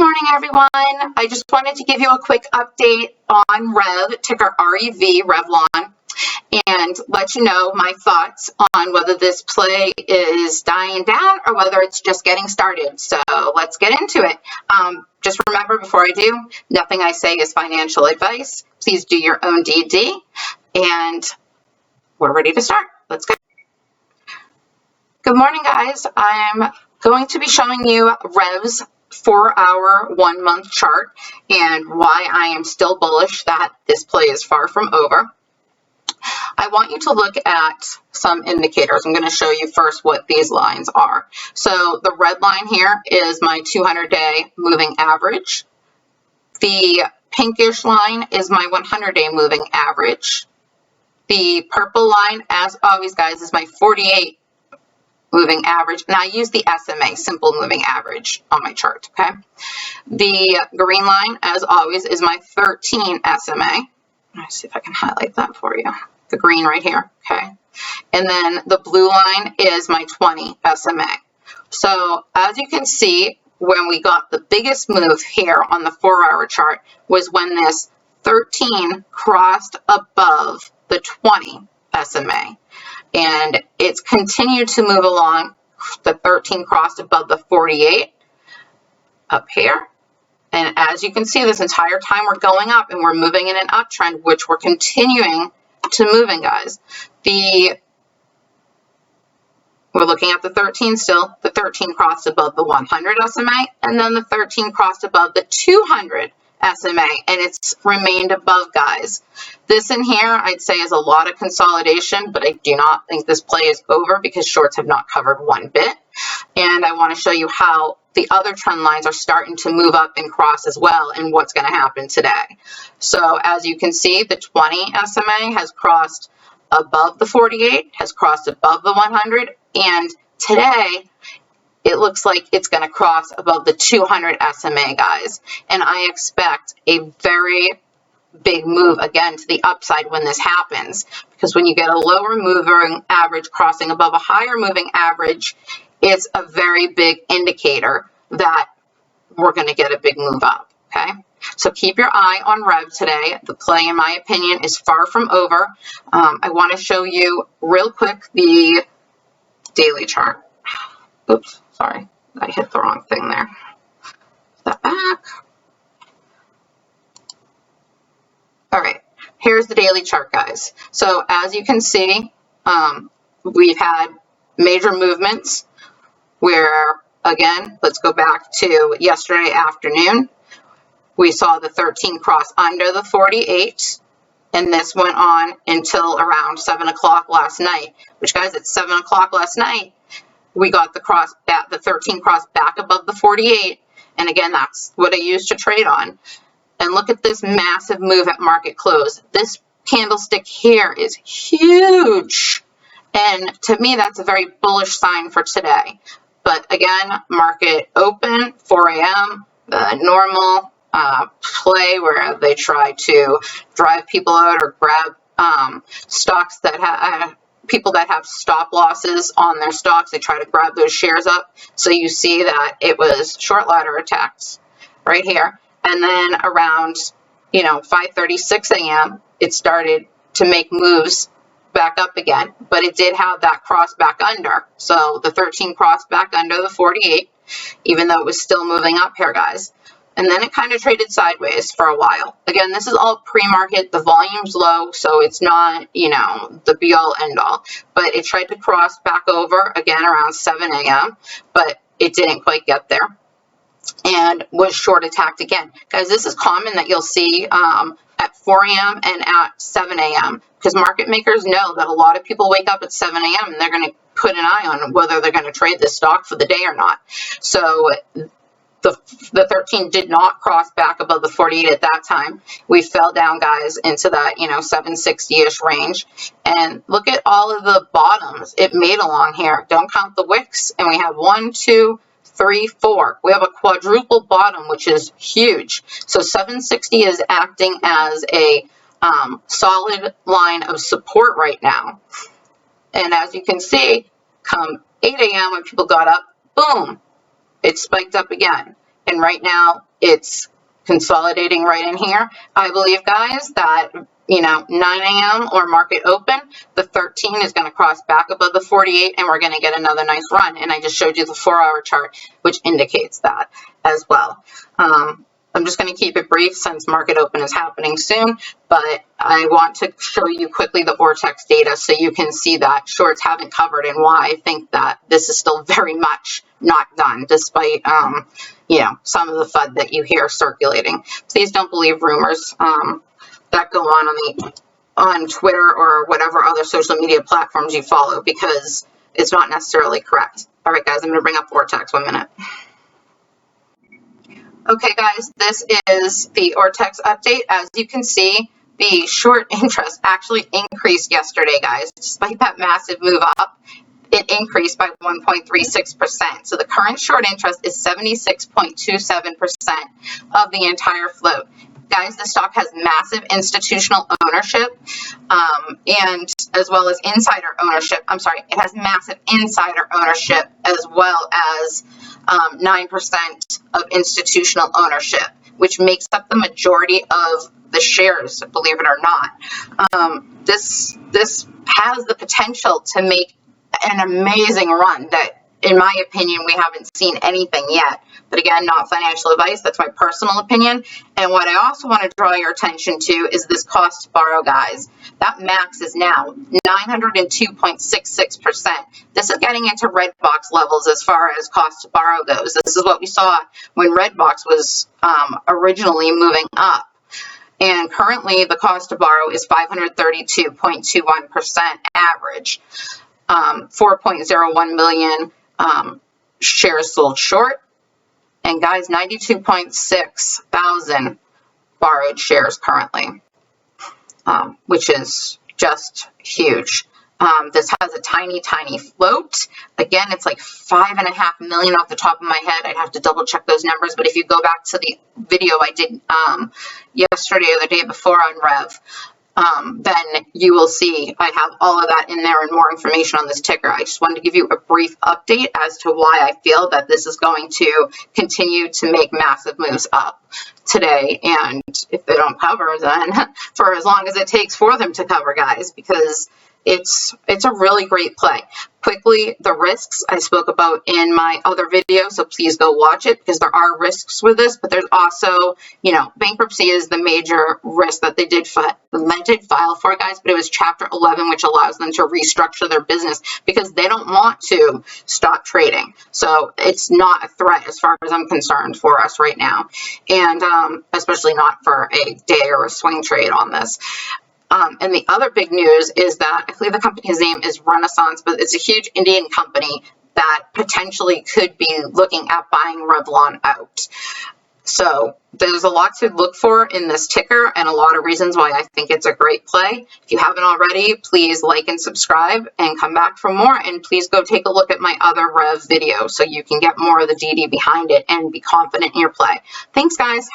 morning, everyone. I just wanted to give you a quick update on REV, ticker REV, Revlon, and let you know my thoughts on whether this play is dying down or whether it's just getting started. So let's get into it. Just remember, before I do, nothing I say is financial advice. Please do your own DD, and we're ready to start. Let's go. Good morning, guys. I'm going to be showing you REV's 4-hour 1-month chart and why I am still bullish that this play is far from over. I want you to look at some indicators. I'm going to show you first what these lines are. So the red line here is my 200-day moving average. The pinkish line is my 100-day moving average. The purple line, as always, guys, is my 48 moving average, and I use the SMA, simple moving average, on my chart, okay? The green line, as always, is my 13 SMA. Let's see if I can highlight that for you. The green right here, okay? And then the blue line is my 20 SMA. So as you can see, when we got the biggest move here on the 4-hour chart was when this 13 crossed above the 20 SMA. And it's continued to move along. The 13 crossed above the 48 up here. And as you can see, this entire time we're going up and we're moving in an uptrend, which we're continuing to move in, guys. We're looking at the 13 still. The 13 crossed above the 100 SMA, and then the 13 crossed above the 200 SMA, and it's remained above, guys. This in here, I'd say, is a lot of consolidation, but I do not think this play is over because shorts have not covered one bit. And I want to show you how the other trend lines are starting to move up and cross as well, and what's going to happen today. So as you can see, the 20 SMA has crossed above the 48, has crossed above the 100, and today it looks like it's going to cross above the 200 SMA, guys. And I expect a very big move again to the upside when this happens, because when you get a lower moving average crossing above a higher moving average, it's a very big indicator that we're going to get a big move up, okay? So keep your eye on REV today. The play, in my opinion, is far from over. I want to show you real quick the daily chart. Oops, sorry, I hit the wrong thing there. Step back. All right, here's the daily chart, guys. So as you can see, we've had major movements where, again, let's go back to yesterday afternoon. We saw the 13 cross under the 48, and this went on until around 7 o'clock last night, which, guys, at 7 o'clock last night, we got the 13 cross back above the 48, and again, that's what I used to trade on. And look at this massive move at market close. This candlestick here is huge, and to me, that's a very bullish sign for today. But again, market open, 4 a.m., the normal play where they try to drive people out or grab stocks that have people that have stop losses on their stocks. They try to grab those shares up. So you see that it was short ladder attacks right here. And then around, 5:30, 6 a.m., it started to make moves back up again. But it did have that cross back under. So the 13 crossed back under the 48, even though it was still moving up here, guys. And then it kind of traded sideways for a while. Again, this is all pre-market. The volume's low, so it's not, the be-all, end-all. But it tried to cross back over again around 7 a.m., but it didn't quite get there and was short attacked again. Guys, this is common that you'll see at 4 a.m. and at 7 a.m. because market makers know that a lot of people wake up at 7 a.m. and they're going to put an eye on whether they're going to trade this stock for the day or not. So the 13 did not cross back above the 48 at that time. We fell down, guys, into that, 760-ish range. And look at all of the bottoms it made along here. Don't count the wicks. And we have 1, 2, 3, 4. We have a quadruple bottom, which is huge. So 760 is acting as a solid line of support right now. And as you can see, come 8 a.m. when people got up, boom, it spiked up again. and right now it's consolidating right in here. I believe, guys, that 9 a.m. or market open, the 13 is going to cross back above the 48, and we're going to get another nice run. And I just showed you the 4-hour chart, which indicates that as well. I'm just going to keep it brief since market open is happening soon, but I want to show you quickly the Vortex data so you can see that shorts haven't covered and why I think that this is still very much not done, despite some of the FUD that you hear circulating. Please don't believe rumors that go on Twitter or whatever other social media platforms you follow, because it's not necessarily correct. All right, guys, I'm going to bring up Vortex 1 minute. Okay, guys, this is the Vortex update. As you can see, the short interest actually increased yesterday, guys. Despite that massive move up, it increased by 1.36%. So the current short interest is 76.27% of the entire float. Guys, the stock has massive institutional ownership and as well as insider ownership. I'm sorry, it has massive insider ownership as well as 9% of institutional ownership, which makes up the majority of the shares, believe it or not. This has the potential to make an amazing run that, in my opinion, we haven't seen anything yet. But again, not financial advice. That's my personal opinion. And what I also want to draw your attention to is this cost to borrow, guys. That max is now 902.66%. This is getting into red box levels as far as cost to borrow goes. This is what we saw when red box was originally moving up. And currently, the cost to borrow is 532.21% average. 4.01 million shares sold short, and guys, 92.6 thousand borrowed shares currently, which is just huge. This has a tiny float. Again, it's like 5.5 million off the top of my head. I'd have to double check those numbers, but if you go back to the video I did yesterday or the day before on REV, then you will see I have all of that in there and more information on this ticker. I just wanted to give you a brief update as to why I feel that this is going to continue to make massive moves up today. And if they don't cover, then for as long as it takes for them to cover, guys, because it's a really great play. Quickly, the risks I spoke about in my other video, so please go watch it because there are risks with this, but there's also, bankruptcy is the major risk that they did file for, guys, but it was Chapter 11, which allows them to restructure their business because they don't want to stop trading. So it's not a threat as far as I'm concerned for us right now, and especially not for a day or a swing trade on this. And the other big news is that I believe the company's name is Renaissance, but it's a huge Indian company that potentially could be looking at buying Revlon out. So there's a lot to look for in this ticker and a lot of reasons why I think it's a great play. If you haven't already, please like and subscribe and come back for more. And please go take a look at my other REV video so you can get more of the DD behind it and be confident in your play. Thanks, guys.